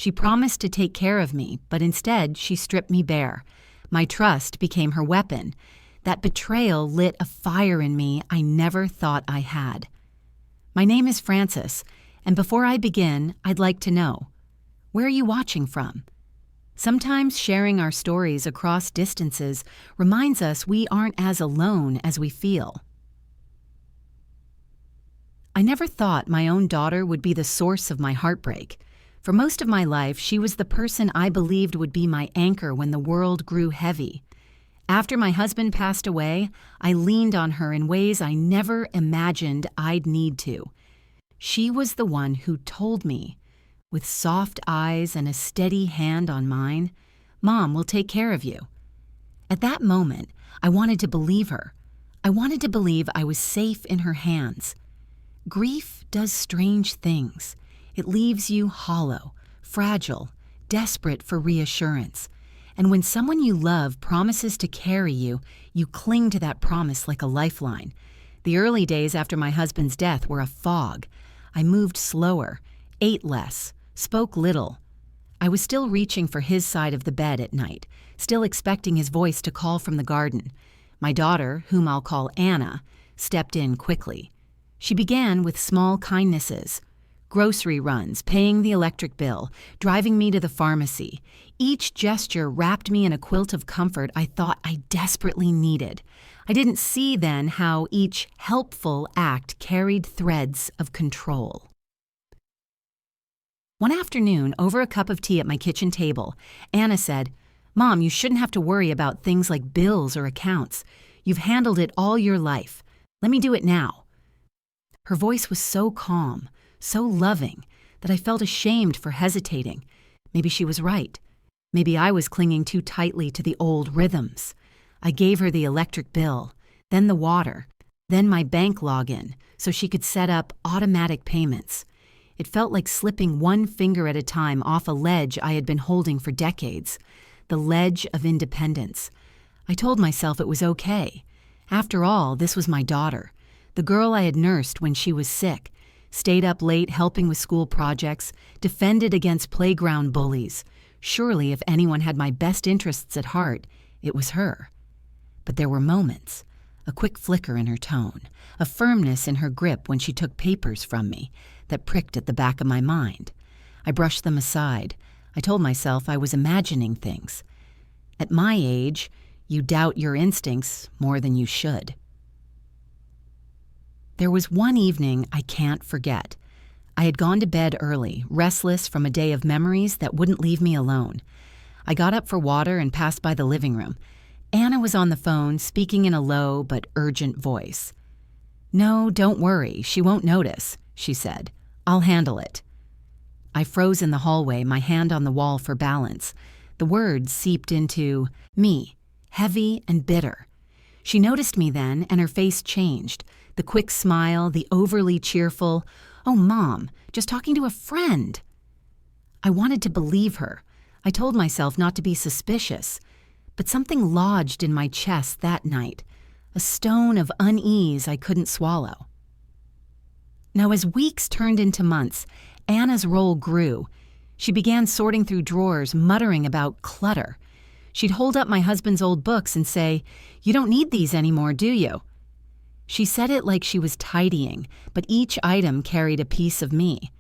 She promised to take care of me, but instead she stripped me bare. My trust became her weapon. That betrayal lit a fire in me I never thought I had. My name is Frances, and before I begin, I'd like to know, where are you watching from? Sometimes sharing our stories across distances reminds us we aren't as alone as we feel. I never thought my own daughter would be the source of my heartbreak. For most of my life, she was the person I believed would be my anchor when the world grew heavy. After my husband passed away, I leaned on her in ways I never imagined I'd need to. She was the one who told me, with soft eyes and a steady hand on mine, "Mom will take care of you." At that moment, I wanted to believe her. I wanted to believe I was safe in her hands. Grief does strange things. It leaves you hollow, fragile, desperate for reassurance. And when someone you love promises to carry you, you cling to that promise like a lifeline. The early days after my husband's death were a fog. I moved slower, ate less, spoke little. I was still reaching for his side of the bed at night, still expecting his voice to call from the garden. My daughter, whom I'll call Anna, stepped in quickly. She began with small kindnesses. Grocery runs, paying the electric bill, driving me to the pharmacy. Each gesture wrapped me in a quilt of comfort I thought I desperately needed. I didn't see then how each helpful act carried threads of control. One afternoon, over a cup of tea at my kitchen table, Anna said, "Mom, you shouldn't have to worry about things like bills or accounts. You've handled it all your life. Let me do it now." Her voice was so calm, so loving, that I felt ashamed for hesitating. Maybe she was right. Maybe I was clinging too tightly to the old rhythms. I gave her the electric bill, then the water, then my bank login so she could set up automatic payments. It felt like slipping one finger at a time off a ledge I had been holding for decades, the ledge of independence. I told myself it was okay. After all, this was my daughter, the girl I had nursed when she was sick, stayed up late helping with school projects, defended against playground bullies. Surely if anyone had my best interests at heart, it was her. But there were moments, a quick flicker in her tone, a firmness in her grip when she took papers from me, that pricked at the back of my mind. I brushed them aside. I told myself I was imagining things. At my age, you doubt your instincts more than you should. There was one evening I can't forget. I had gone to bed early, restless from a day of memories that wouldn't leave me alone. I got up for water and passed by the living room. Anna was on the phone, speaking in a low but urgent voice. "No, don't worry, she won't notice," she said. "I'll handle it." I froze in the hallway, my hand on the wall for balance. The words seeped into me, heavy and bitter. She noticed me then, and her face changed. The quick smile, the overly cheerful, "Oh, Mom, just talking to a friend." I wanted to believe her. I told myself not to be suspicious. But something lodged in my chest that night, a stone of unease I couldn't swallow. Now, as weeks turned into months, Anna's role grew. She began sorting through drawers, muttering about clutter. She'd hold up my husband's old books and say, "You don't need these anymore, do you?" She said it like she was tidying, but each item carried a piece of me.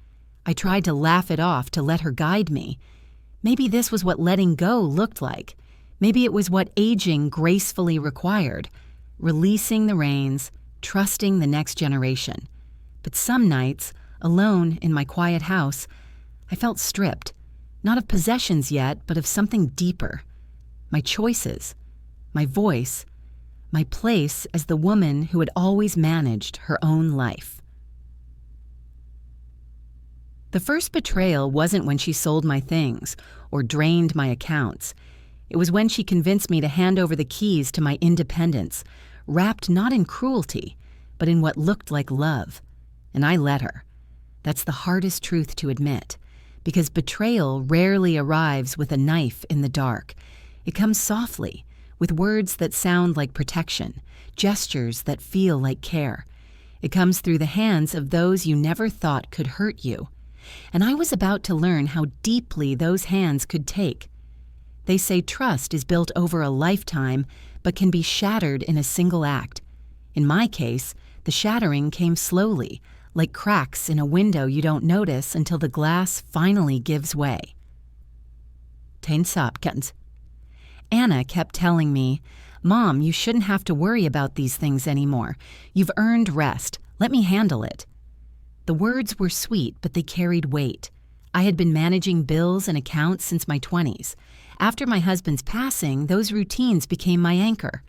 I tried to laugh it off, to let her guide me. Maybe this was what letting go looked like. Maybe it was what aging gracefully required, releasing the reins, trusting the next generation. But some nights, alone in my quiet house, I felt stripped, not of possessions yet, but of something deeper. My choices, my voice, my place as the woman who had always managed her own life. The first betrayal wasn't when she sold my things or drained my accounts. It was when she convinced me to hand over the keys to my independence, wrapped not in cruelty, but in what looked like love. And I let her. That's the hardest truth to admit, because betrayal rarely arrives with a knife in the dark. It comes softly, with words that sound like protection, gestures that feel like care. It comes through the hands of those you never thought could hurt you. and I was about to learn how deeply those hands could take. They say trust is built over a lifetime, but can be shattered in a single act. In my case, the shattering came slowly, like cracks in a window you don't notice until the glass finally gives way. Tainsapkens. Anna kept telling me, "Mom, you shouldn't have to worry about these things anymore. You've earned rest. Let me handle it." The words were sweet, but they carried weight. I had been managing bills and accounts since my 20s. After my husband's passing, those routines became my anchor.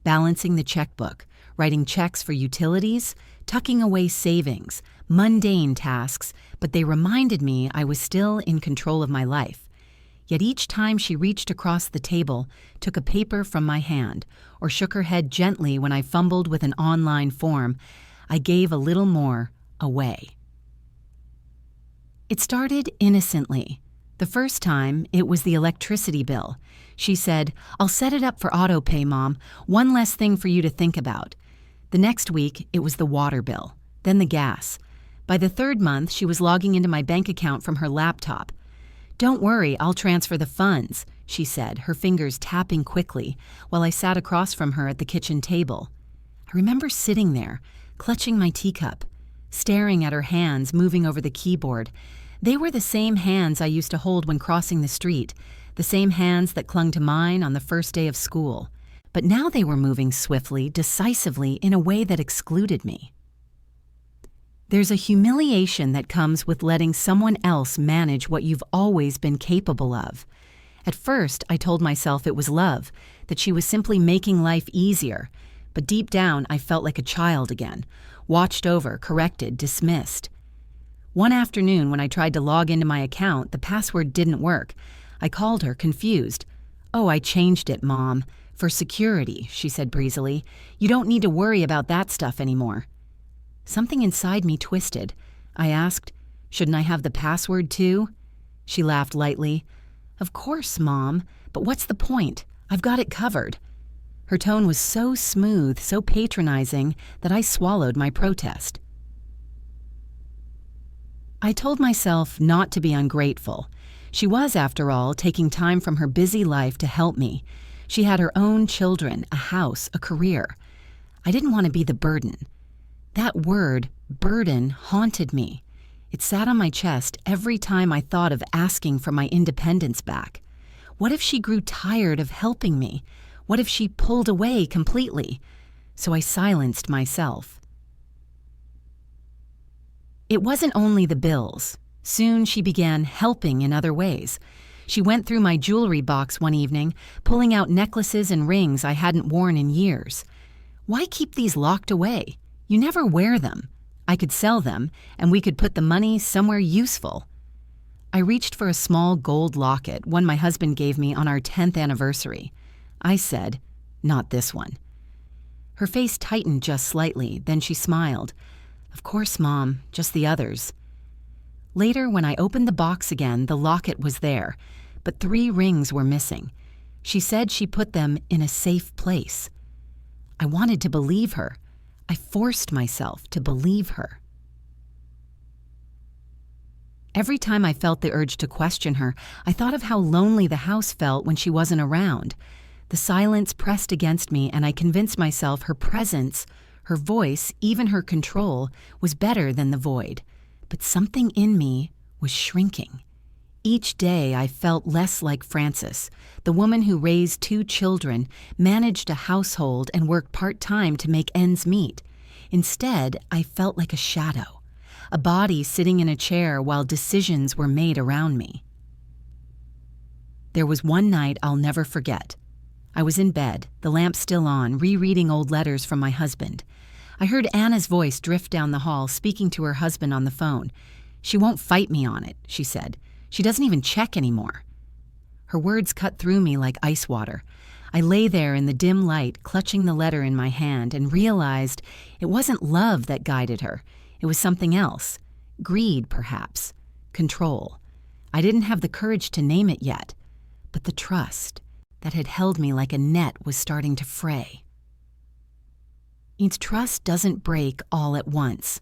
Balancing the checkbook, writing checks for utilities, tucking away savings, mundane tasks, but they reminded me I was still in control of my life. Yet each time she reached across the table, took a paper from my hand, or shook her head gently when I fumbled with an online form, I gave a little more away. It started innocently. The first time, it was the electricity bill. She said, "I'll set it up for autopay, Mom. One less thing for you to think about." The next week, it was the water bill, then the gas. By the third month, she was logging into my bank account from her laptop. "Don't worry, I'll transfer the funds," she said, her fingers tapping quickly, while I sat across from her at the kitchen table. I remember sitting there, clutching my teacup, staring at her hands moving over the keyboard. They were the same hands I used to hold when crossing the street, the same hands that clung to mine on the first day of school. But now they were moving swiftly, decisively, in a way that excluded me. There's a humiliation that comes with letting someone else manage what you've always been capable of. At first, I told myself it was love, that she was simply making life easier. But deep down, I felt like a child again, watched over, corrected, dismissed. One afternoon, when I tried to log into my account, the password didn't work. I called her, confused. "Oh, I changed it, Mom. For security," she said breezily. "You don't need to worry about that stuff anymore." Something inside me twisted. I asked, "Shouldn't I have the password too?" She laughed lightly. "Of course, Mom, but what's the point? I've got it covered." Her tone was so smooth, so patronizing, that I swallowed my protest. I told myself not to be ungrateful. She was, after all, taking time from her busy life to help me. She had her own children, a house, a career. I didn't want to be the burden. That word, burden, haunted me. It sat on my chest every time I thought of asking for my independence back. What if she grew tired of helping me? What if she pulled away completely? So I silenced myself. It wasn't only the bills. Soon she began helping in other ways. She went through my jewelry box one evening, pulling out necklaces and rings I hadn't worn in years. "Why keep these locked away? You never wear them. I could sell them, and we could put the money somewhere useful." I reached for a small gold locket, one my husband gave me on our 10th anniversary. I said, "Not this one." Her face tightened just slightly, then she smiled. "Of course, Mom, just the others." Later, when I opened the box again, the locket was there, but 3 rings were missing. She said she put them in a safe place. I wanted to believe her. I forced myself to believe her. Every time I felt the urge to question her, I thought of how lonely the house felt when she wasn't around. The silence pressed against me, and I convinced myself her presence, her voice, even her control, was better than the void. But something in me was shrinking. Each day I felt less like Frances, the woman who raised 2 children, managed a household, and worked part-time to make ends meet. Instead, I felt like a shadow, a body sitting in a chair while decisions were made around me. There was one night I'll never forget. I was in bed, the lamp still on, rereading old letters from my husband. I heard Anna's voice drift down the hall, speaking to her husband on the phone. "She won't fight me on it," she said. "She doesn't even check anymore." Her words cut through me like ice water. I lay there in the dim light, clutching the letter in my hand, and realized it wasn't love that guided her. It was something else. Greed, perhaps. Control. I didn't have the courage to name it yet, but the trust that had held me like a net was starting to fray. Its trust doesn't break all at once.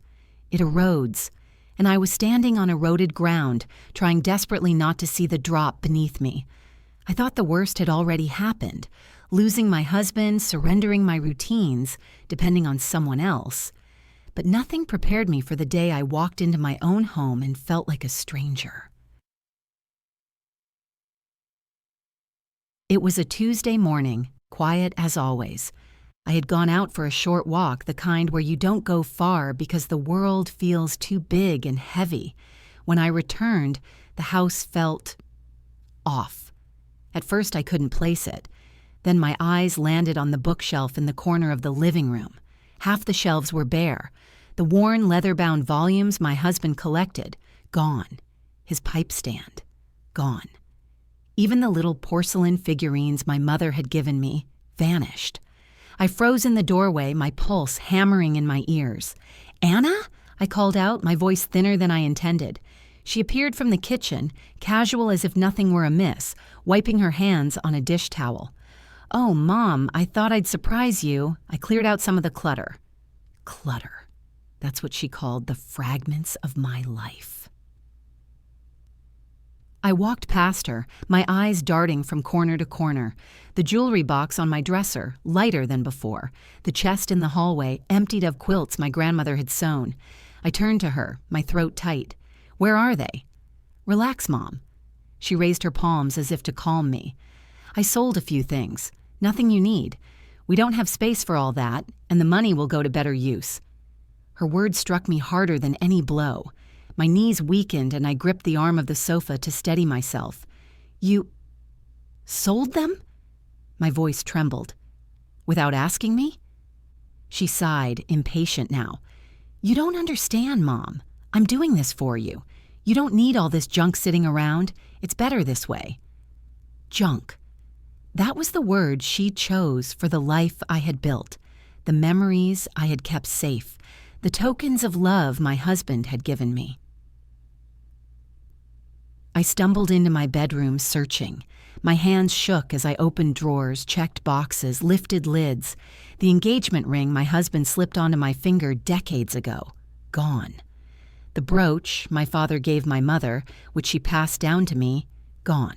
It erodes, and I was standing on eroded ground, trying desperately not to see the drop beneath me. I thought the worst had already happened, losing my husband, surrendering my routines, depending on someone else. But nothing prepared me for the day I walked into my own home and felt like a stranger. It was a Tuesday morning, quiet as always. I had gone out for a short walk, the kind where you don't go far because the world feels too big and heavy. When I returned, the house felt off. At first I couldn't place it. Then my eyes landed on the bookshelf in the corner of the living room. Half the shelves were bare. The worn leather-bound volumes my husband collected, gone. His pipe stand, gone. Even the little porcelain figurines my mother had given me vanished. I froze in the doorway, my pulse hammering in my ears. "Anna?" I called out, my voice thinner than I intended. She appeared from the kitchen, casual as if nothing were amiss, wiping her hands on a dish towel. "Oh, Mom, I thought I'd surprise you." I cleared out some of the clutter. Clutter. That's what she called the fragments of my life. I walked past her, my eyes darting from corner to corner. The jewelry box on my dresser, lighter than before. The chest in the hallway, emptied of quilts my grandmother had sewn. I turned to her, my throat tight. "Where are they?" "Relax, Mom." She raised her palms as if to calm me. "I sold a few things. Nothing you need. We don't have space for all that, and the money will go to better use." Her words struck me harder than any blow. My knees weakened and I gripped the arm of the sofa to steady myself. "You sold them?" My voice trembled. "Without asking me?" She sighed, impatient now. "You don't understand, Mom. I'm doing this for you. You don't need all this junk sitting around. It's better this way." Junk. That was the word she chose for the life I had built, the memories I had kept safe, the tokens of love my husband had given me. I stumbled into my bedroom searching. My hands shook as I opened drawers, checked boxes, lifted lids. The engagement ring my husband slipped onto my finger decades ago. Gone. The brooch my father gave my mother, which she passed down to me, gone.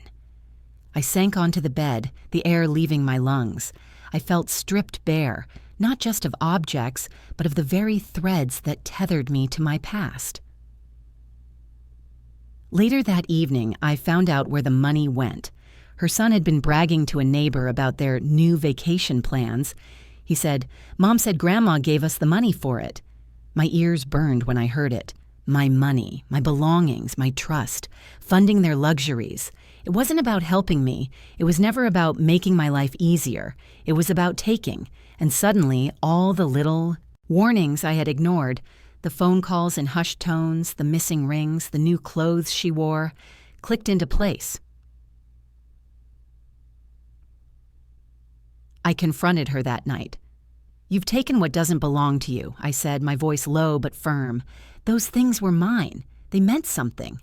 I sank onto the bed, the air leaving my lungs. I felt stripped bare, not just of objects, but of the very threads that tethered me to my past. Later that evening, I found out where the money went. Her son had been bragging to a neighbor about their new vacation plans. He said, "Mom said Grandma gave us the money for it." My ears burned when I heard it. My money, my belongings, my trust, funding their luxuries. It wasn't about helping me. It was never about making my life easier. It was about taking. And suddenly, all the little warnings I had ignored, the phone calls in hushed tones, the missing rings, the new clothes she wore, clicked into place. I confronted her that night. "You've taken what doesn't belong to you," I said, my voice low but firm. "Those things were mine. They meant something."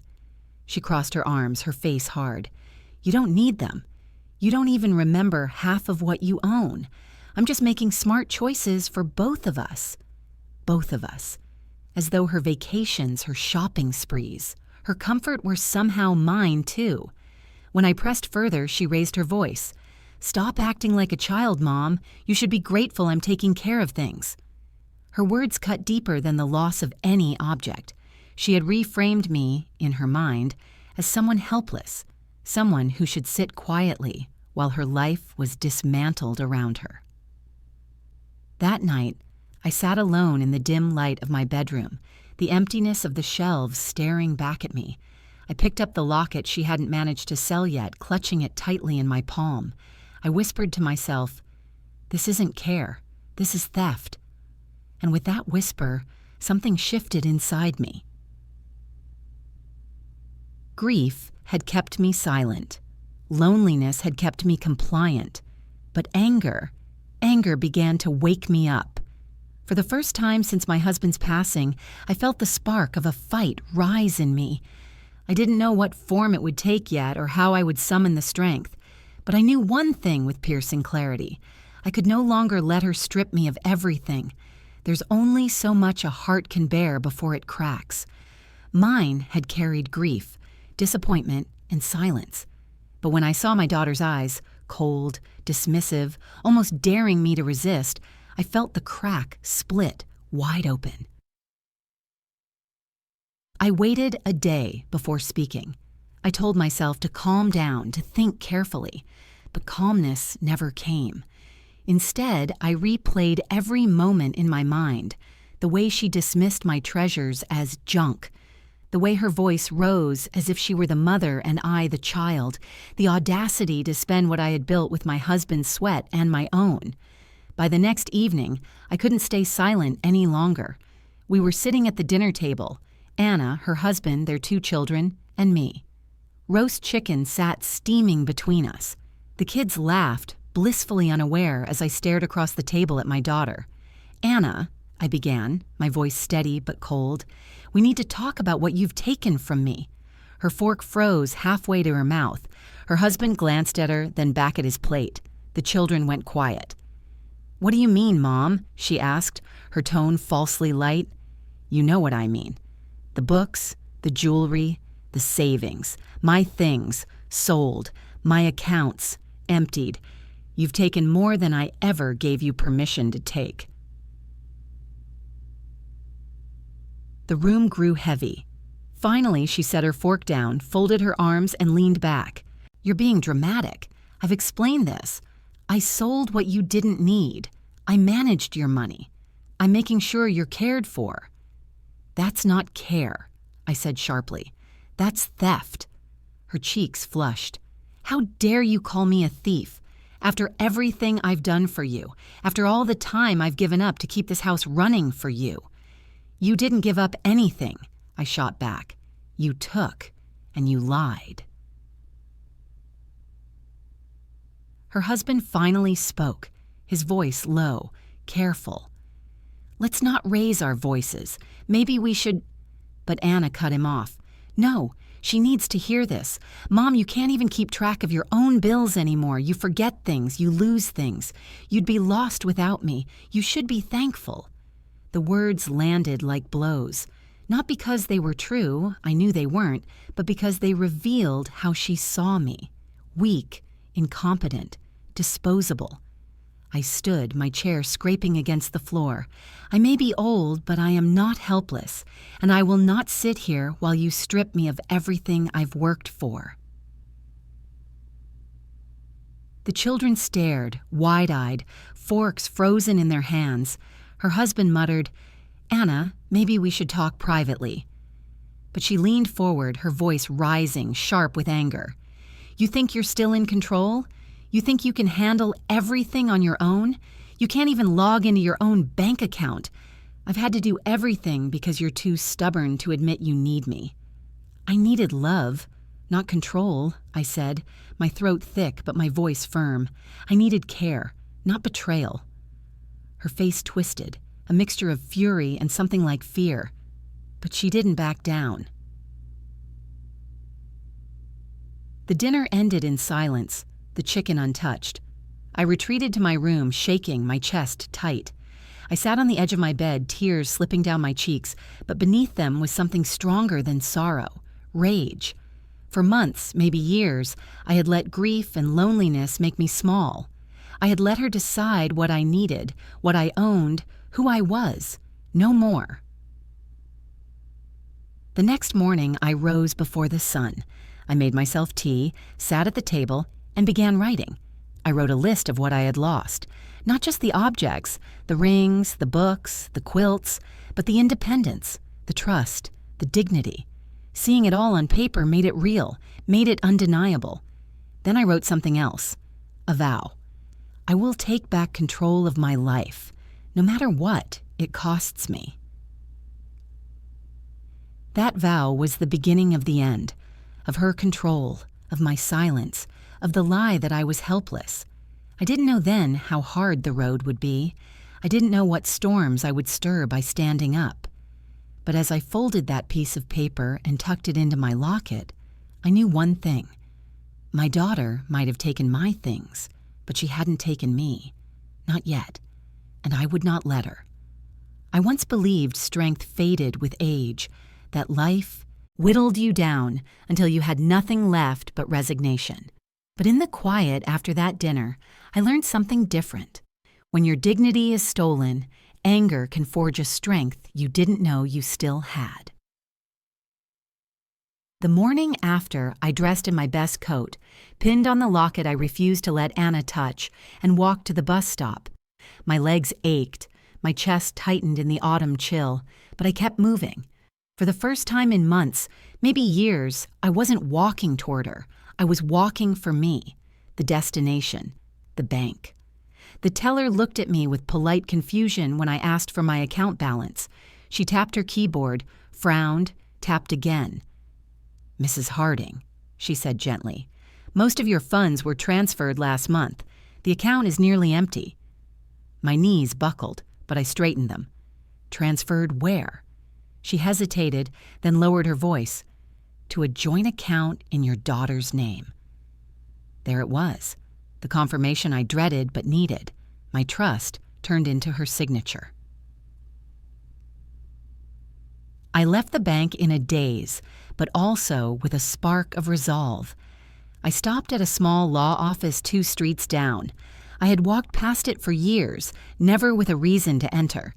She crossed her arms, her face hard. "You don't need them. You don't even remember half of what you own. I'm just making smart choices for both of us." Both of us. As though her vacations, her shopping sprees, her comfort were somehow mine too. When I pressed further, she raised her voice. "Stop acting like a child, Mom. You should be grateful I'm taking care of things." Her words cut deeper than the loss of any object. She had reframed me, in her mind, as someone helpless, someone who should sit quietly while her life was dismantled around her. That night, I sat alone in the dim light of my bedroom, the emptiness of the shelves staring back at me. I picked up the locket she hadn't managed to sell yet, clutching it tightly in my palm. I whispered to myself, "This isn't care, this is theft." And with that whisper, something shifted inside me. Grief had kept me silent. Loneliness had kept me compliant. But anger began to wake me up. For the first time since my husband's passing, I felt the spark of a fight rise in me. I didn't know what form it would take yet or how I would summon the strength. But I knew one thing with piercing clarity. I could no longer let her strip me of everything. There's only so much a heart can bear before it cracks. Mine had carried grief, disappointment, and silence. But when I saw my daughter's eyes, cold, dismissive, almost daring me to resist, I felt the crack split wide open. I waited a day before speaking. I told myself to calm down, to think carefully, but calmness never came. Instead, I replayed every moment in my mind, the way she dismissed my treasures as junk, the way her voice rose as if she were the mother and I the child, the audacity to spend what I had built with my husband's sweat and my own. By the next evening, I couldn't stay silent any longer. We were sitting at the dinner table, Anna, her husband, their 2 children, and me. Roast chicken sat steaming between us. The kids laughed, blissfully unaware as I stared across the table at my daughter. "Anna," I began, my voice steady but cold, "we need to talk about what you've taken from me." Her fork froze halfway to her mouth. Her husband glanced at her, then back at his plate. The children went quiet. "What do you mean, Mom?" she asked, her tone falsely light. "You know what I mean. The books, the jewelry, the savings, my things, sold, my accounts, emptied. You've taken more than I ever gave you permission to take." The room grew heavy. Finally, she set her fork down, folded her arms, and leaned back. "You're being dramatic. I've explained this. I sold what you didn't need. I managed your money. I'm making sure you're cared for." "That's not care," I said sharply. "That's theft." Her cheeks flushed. "How dare you call me a thief? After everything I've done for you, after all the time I've given up to keep this house running for you." "You didn't give up anything," I shot back. "You took, and you lied." Her husband finally spoke, his voice low, careful. "Let's not raise our voices. Maybe we should—" But Anna cut him off. "No, she needs to hear this. Mom, you can't even keep track of your own bills anymore. You forget things, you lose things. You'd be lost without me. You should be thankful." The words landed like blows. Not because they were true, I knew they weren't, but because they revealed how she saw me. Weak, incompetent, disposable. I stood, my chair scraping against the floor. "I may be old, but I am not helpless, and I will not sit here while you strip me of everything I've worked for." The children stared, wide-eyed, forks frozen in their hands. Her husband muttered, "Anna, maybe we should talk privately." But she leaned forward, her voice rising, sharp with anger. "You think you're still in control? You think you can handle everything on your own? You can't even log into your own bank account. I've had to do everything because you're too stubborn to admit you need me." "I needed love, not control," I said, my throat thick but my voice firm. "I needed care, not betrayal." Her face twisted, a mixture of fury and something like fear. But she didn't back down. The dinner ended in silence, the chicken untouched. I retreated to my room, shaking, my chest tight. I sat on the edge of my bed, tears slipping down my cheeks, but beneath them was something stronger than sorrow, rage. For months, maybe years, I had let grief and loneliness make me small. I had let her decide what I needed, what I owned, who I was. No more. The next morning, I rose before the sun. I made myself tea, sat at the table, and began writing. I wrote a list of what I had lost. Not just the objects, the rings, the books, the quilts, but the independence, the trust, the dignity. Seeing it all on paper made it real, made it undeniable. Then I wrote something else, a vow. I will take back control of my life, no matter what it costs me. That vow was the beginning of the end, of her control, of my silence, of the lie that I was helpless. I didn't know then how hard the road would be. I didn't know what storms I would stir by standing up. But as I folded that piece of paper and tucked it into my locket, I knew one thing. My daughter might have taken my things, but she hadn't taken me. Not yet. And I would not let her. I once believed strength faded with age, that life, whittled you down until you had nothing left but resignation. But in the quiet after that dinner, I learned something different. When your dignity is stolen, anger can forge a strength you didn't know you still had. The morning after, I dressed in my best coat, pinned on the locket I refused to let Anna touch, and walked to the bus stop. My legs ached, my chest tightened in the autumn chill, but I kept moving. For the first time in months, maybe years, I wasn't walking toward her. I was walking for me, the destination, the bank. The teller looked at me with polite confusion when I asked for my account balance. She tapped her keyboard, frowned, tapped again. "Mrs. Harding," she said gently, "most of your funds were transferred last month. The account is nearly empty." My knees buckled, but I straightened them. "Transferred where?" She hesitated, then lowered her voice. "To a joint account in your daughter's name." There it was, the confirmation I dreaded but needed. My trust turned into her signature. I left the bank in a daze, but also with a spark of resolve. I stopped at a small law office 2 streets down. I had walked past it for years, never with a reason to enter.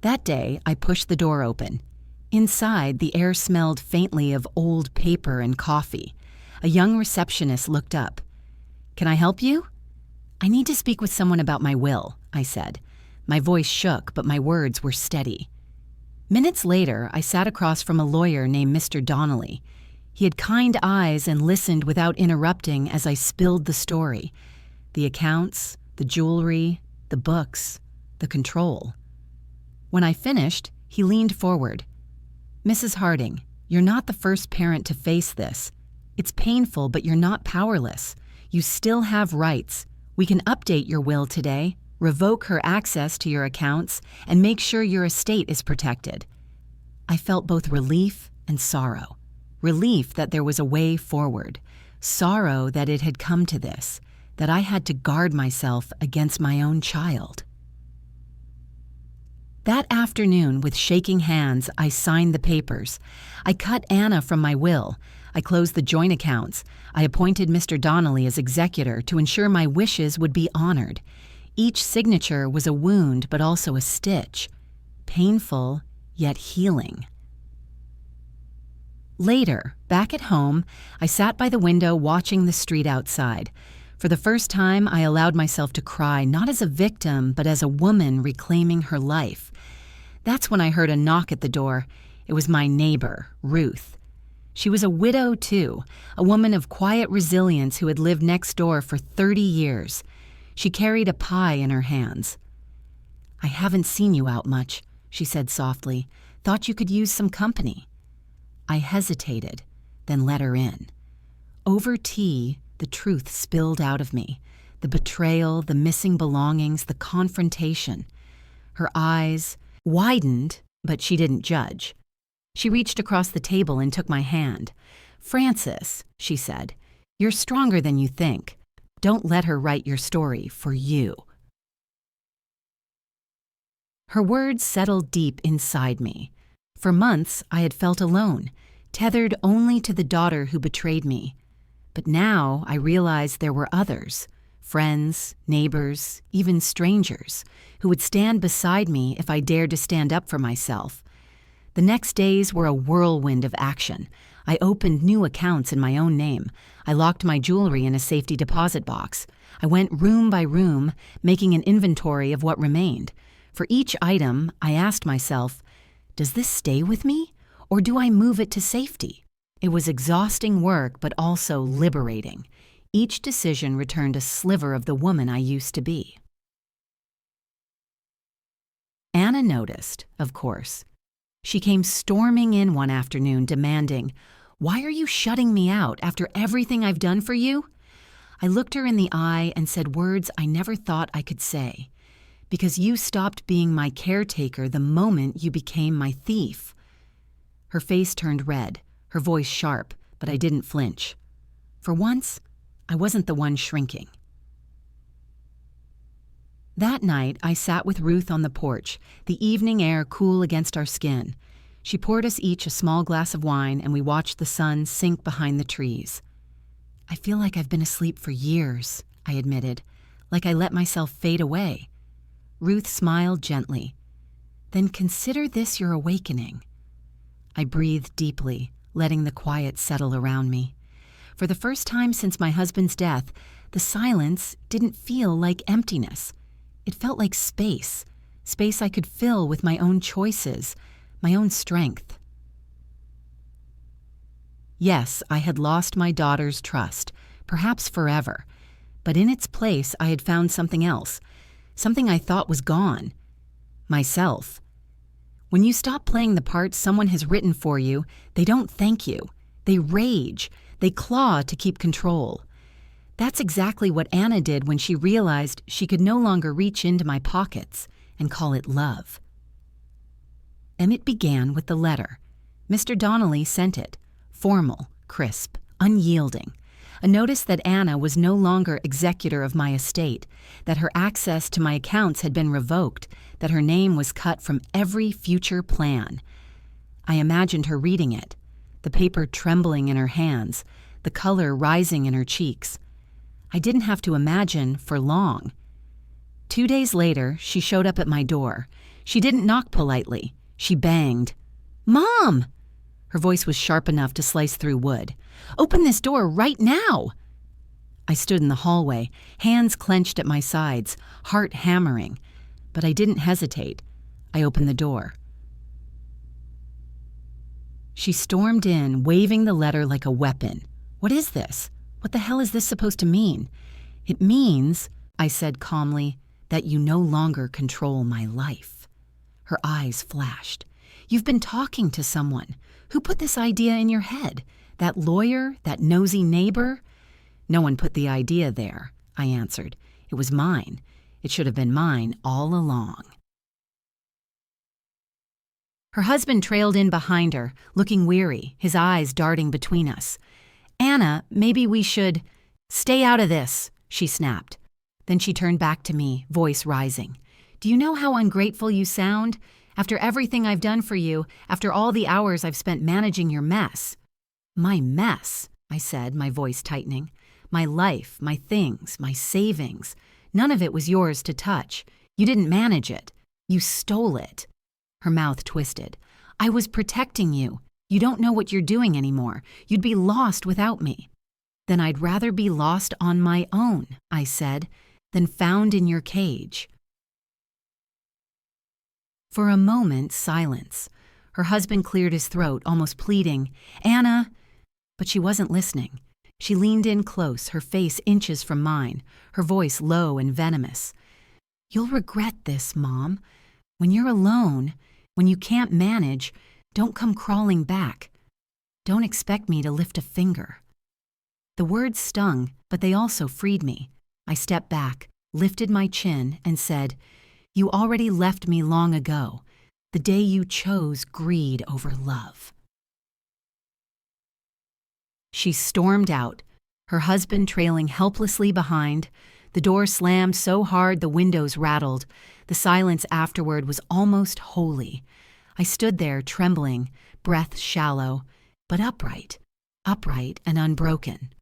That day, I pushed the door open. Inside, the air smelled faintly of old paper and coffee. A young receptionist looked up. "Can I help you?" "I need to speak with someone about my will," I said. My voice shook, but my words were steady. Minutes later, I sat across from a lawyer named Mr. Donnelly. He had kind eyes and listened without interrupting as I spilled the story. The accounts, the jewelry, the books, the control. When I finished, he leaned forward. "Mrs. Harding, you're not the first parent to face this. It's painful, but you're not powerless. You still have rights. We can update your will today, revoke her access to your accounts, and make sure your estate is protected." I felt both relief and sorrow. Relief that there was a way forward. Sorrow that it had come to this, that I had to guard myself against my own child. That afternoon, with shaking hands, I signed the papers. I cut Anna from my will. I closed the joint accounts. I appointed Mr. Donnelly as executor to ensure my wishes would be honored. Each signature was a wound, but also a stitch. Painful, yet healing. Later, back at home, I sat by the window watching the street outside. For the first time, I allowed myself to cry, not as a victim, but as a woman reclaiming her life. That's when I heard a knock at the door. It was my neighbor, Ruth. She was a widow, too, a woman of quiet resilience who had lived next door for 30 years. She carried a pie in her hands. "I haven't seen you out much," she said softly. "Thought you could use some company." I hesitated, then let her in. Over tea, the truth spilled out of me. The betrayal, the missing belongings, the confrontation. Her eyes widened, but she didn't judge. She reached across the table and took my hand. "Frances," she said, "you're stronger than you think. Don't let her write your story for you." Her words settled deep inside me. For months, I had felt alone, tethered only to the daughter who betrayed me. But now I realized there were others, friends, neighbors, even strangers, who would stand beside me if I dared to stand up for myself. The next days were a whirlwind of action. I opened new accounts in my own name. I locked my jewelry in a safety deposit box. I went room by room, making an inventory of what remained. For each item, I asked myself, does this stay with me, or do I move it to safety? It was exhausting work, but also liberating. Each decision returned a sliver of the woman I used to be. Anna noticed, of course. She came storming in one afternoon demanding, "Why are you shutting me out after everything I've done for you?" I looked her in the eye and said words I never thought I could say. "Because you stopped being my caretaker the moment you became my thief." Her face turned red, her voice sharp, but I didn't flinch. For once, I wasn't the one shrinking. That night, I sat with Ruth on the porch, the evening air cool against our skin. She poured us each a small glass of wine, and we watched the sun sink behind the trees. "I feel like I've been asleep for years," I admitted, "like I let myself fade away." Ruth smiled gently. "Then consider this your awakening." I breathed deeply, letting the quiet settle around me. For the first time since my husband's death, the silence didn't feel like emptiness. It felt like space I could fill with my own choices, my own strength. Yes, I had lost my daughter's trust, perhaps forever, but in its place I had found something else, something I thought was gone: myself. When you stop playing the part someone has written for you, they don't thank you. They rage. They claw to keep control. That's exactly what Anna did when she realized she could no longer reach into my pockets and call it love. And it began with the letter. Mr. Donnelly sent it, formal, crisp, unyielding. A notice that Anna was no longer executor of my estate, that her access to my accounts had been revoked, that her name was cut from every future plan. I imagined her reading it, the paper trembling in her hands, the color rising in her cheeks. I didn't have to imagine for long. 2 days later, she showed up at my door. She didn't knock politely. She banged. "Mom!" Her voice was sharp enough to slice through wood. "Open this door right now!" I stood in the hallway, hands clenched at my sides, heart hammering. But I didn't hesitate. I opened the door. She stormed in, waving the letter like a weapon. "What is this? What the hell is this supposed to mean?" "It means," I said calmly, "that you no longer control my life." Her eyes flashed. "You've been talking to someone. Who put this idea in your head? That lawyer? That nosy neighbor?" "No one put the idea there," I answered. "It was mine. It should have been mine all along." Her husband trailed in behind her, looking weary, his eyes darting between us. "Anna, maybe we should—" "Stay out of this," she snapped. Then she turned back to me, voice rising. "Do you know how ungrateful you sound? After everything I've done for you, after all the hours I've spent managing your mess." "My mess," I said, my voice tightening. "My life, my things, my savings. None of it was yours to touch. You didn't manage it. You stole it." Her mouth twisted. "I was protecting you. You don't know what you're doing anymore. You'd be lost without me." "Then I'd rather be lost on my own," I said, "than found in your cage." For a moment, silence. Her husband cleared his throat, almost pleading, "Anna!" But she wasn't listening. She leaned in close, her face inches from mine, her voice low and venomous. "You'll regret this, Mom. When you're alone, when you can't manage, don't come crawling back. Don't expect me to lift a finger." The words stung, but they also freed me. I stepped back, lifted my chin, and said, "You already left me long ago, the day you chose greed over love." She stormed out, her husband trailing helplessly behind. The door slammed so hard the windows rattled. The silence afterward was almost holy. I stood there trembling, breath shallow, but upright and unbroken.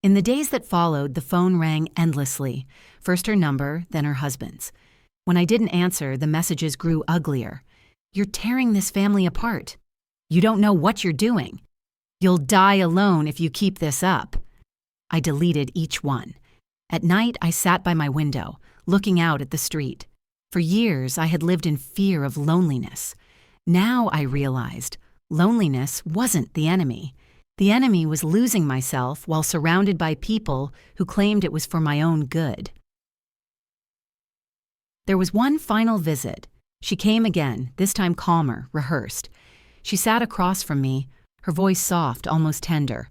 In the days that followed, the phone rang endlessly, first her number, then her husband's. When I didn't answer, the messages grew uglier. "You're tearing this family apart. You don't know what you're doing. You'll die alone if you keep this up." I deleted each one. At night, I sat by my window, looking out at the street. For years, I had lived in fear of loneliness. Now I realized loneliness wasn't the enemy. The enemy was losing myself while surrounded by people who claimed it was for my own good. There was one final visit. She came again, this time calmer, rehearsed. She sat across from me, her voice soft, almost tender.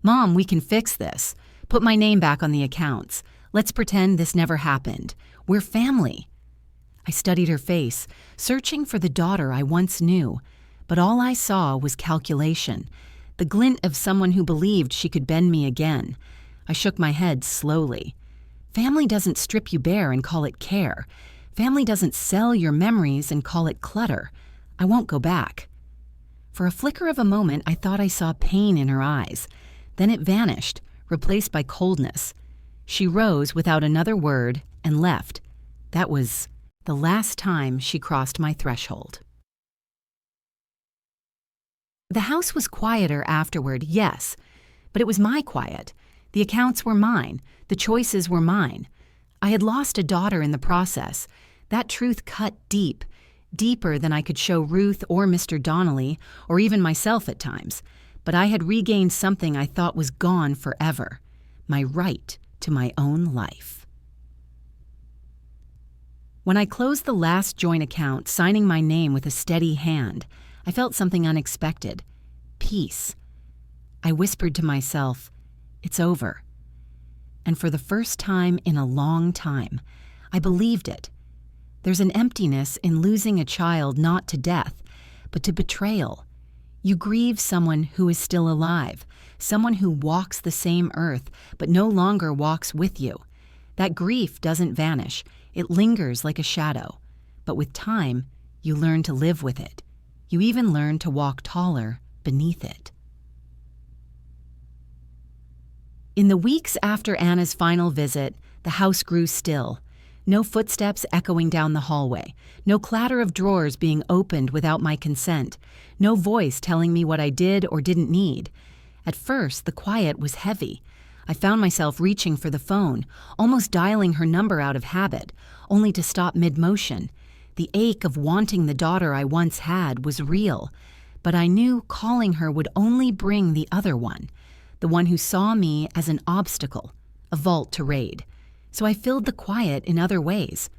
"Mom, we can fix this. Put my name back on the accounts. Let's pretend this never happened. We're family." I studied her face, searching for the daughter I once knew, but all I saw was calculation, the glint of someone who believed she could bend me again. I shook my head slowly. Family doesn't strip you bare and call it care. Family doesn't sell your memories and call it clutter. I won't go back. For a flicker of a moment, I thought I saw pain in her eyes. Then it vanished, replaced by coldness. She rose without another word and left. That was the last time she crossed my threshold. The house was quieter afterward, yes, but it was my quiet. The accounts were mine. The choices were mine. I had lost a daughter in the process. That truth cut deep, deeper than I could show Ruth or Mr. Donnelly, or even myself at times. But I had regained something I thought was gone forever, my right to my own life. When I closed the last joint account, signing my name with a steady hand, I felt something unexpected. Peace. I whispered to myself, "It's over." And for the first time in a long time, I believed it. There's an emptiness in losing a child not to death, but to betrayal. You grieve someone who is still alive, someone who walks the same earth, but no longer walks with you. That grief doesn't vanish. It lingers like a shadow. But with time, you learn to live with it. You even learn to walk taller beneath it. In the weeks after Anna's final visit, the house grew still. No footsteps echoing down the hallway. No clatter of drawers being opened without my consent. No voice telling me what I did or didn't need. At first, the quiet was heavy. I found myself reaching for the phone, almost dialing her number out of habit, only to stop mid-motion. The ache of wanting the daughter I once had was real, but I knew calling her would only bring the other one, the one who saw me as an obstacle, a vault to raid. So I filled the quiet in other ways.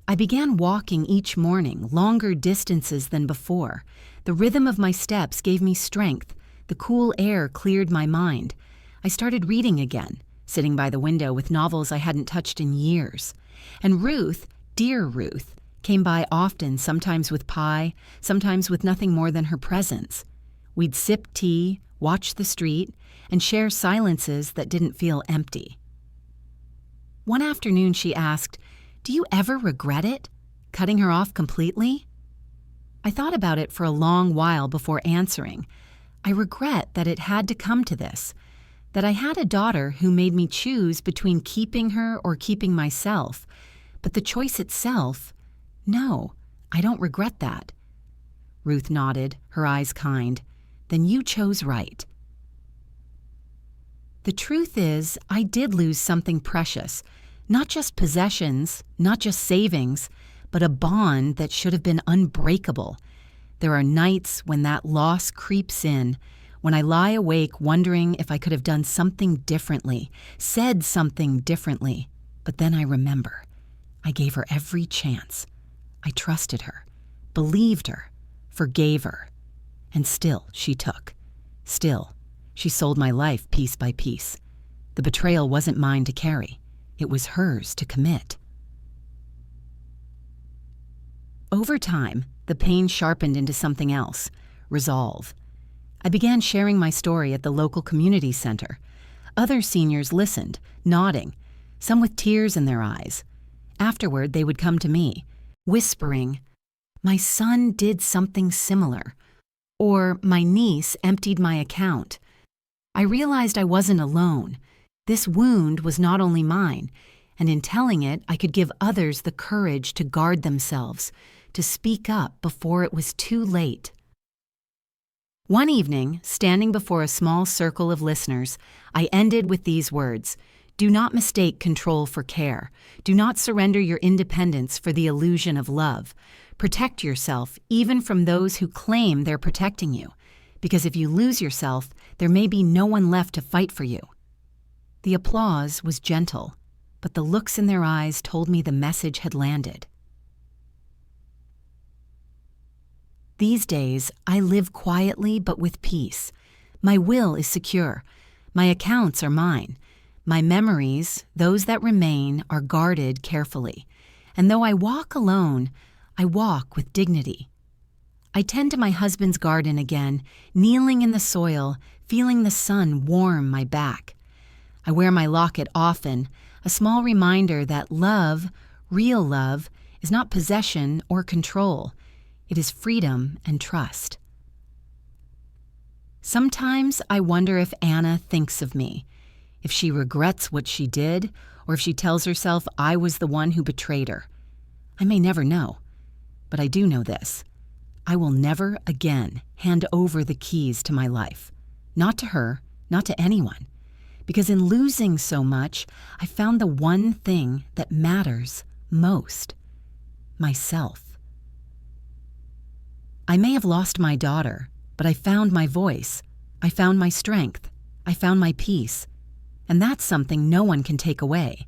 I began walking each morning, longer distances than before. The rhythm of my steps gave me strength. The cool air cleared my mind. I started reading again, sitting by the window with novels I hadn't touched in years. And Ruth, dear Ruth, came by often, sometimes with pie, sometimes with nothing more than her presence. We'd sip tea, watch the street, and share silences that didn't feel empty. One afternoon she asked, "Do you ever regret it? Cutting her off completely?" I thought about it for a long while before answering. I regret that it had to come to this, that I had a daughter who made me choose between keeping her or keeping myself. But the choice itself, no, I don't regret that. Ruth nodded, her eyes kind. Then you chose right. The truth is, I did lose something precious. Not just possessions, not just savings, but a bond that should have been unbreakable. There are nights when that loss creeps in, when I lie awake wondering if I could have done something differently, said something differently. But then I remember. I gave her every chance. I trusted her, believed her, forgave her. And still she took. Still, she sold my life piece by piece. The betrayal wasn't mine to carry. It was hers to commit. Over time, the pain sharpened into something else, resolve. I began sharing my story at the local community center. Other seniors listened, nodding, some with tears in their eyes. Afterward, they would come to me, whispering, "My son did something similar," or "My niece emptied my account." I realized I wasn't alone. This wound was not only mine, and in telling it, I could give others the courage to guard themselves, to speak up before it was too late. One evening, standing before a small circle of listeners, I ended with these words: "Do not mistake control for care. Do not surrender your independence for the illusion of love. Protect yourself, even from those who claim they're protecting you. Because if you lose yourself, there may be no one left to fight for you." The applause was gentle, but the looks in their eyes told me the message had landed. These days, I live quietly but with peace. My will is secure. My accounts are mine. My memories, those that remain, are guarded carefully. And though I walk alone, I walk with dignity. I tend to my husband's garden again, kneeling in the soil, feeling the sun warm my back. I wear my locket often, a small reminder that love, real love, is not possession or control. It is freedom and trust. Sometimes I wonder if Anna thinks of me, if she regrets what she did, or if she tells herself I was the one who betrayed her. I may never know, but I do know this. I will never again hand over the keys to my life. Not to her, not to anyone. Because in losing so much, I found the one thing that matters most: myself. I may have lost my daughter, but I found my voice. I found my strength. I found my peace. And that's something no one can take away.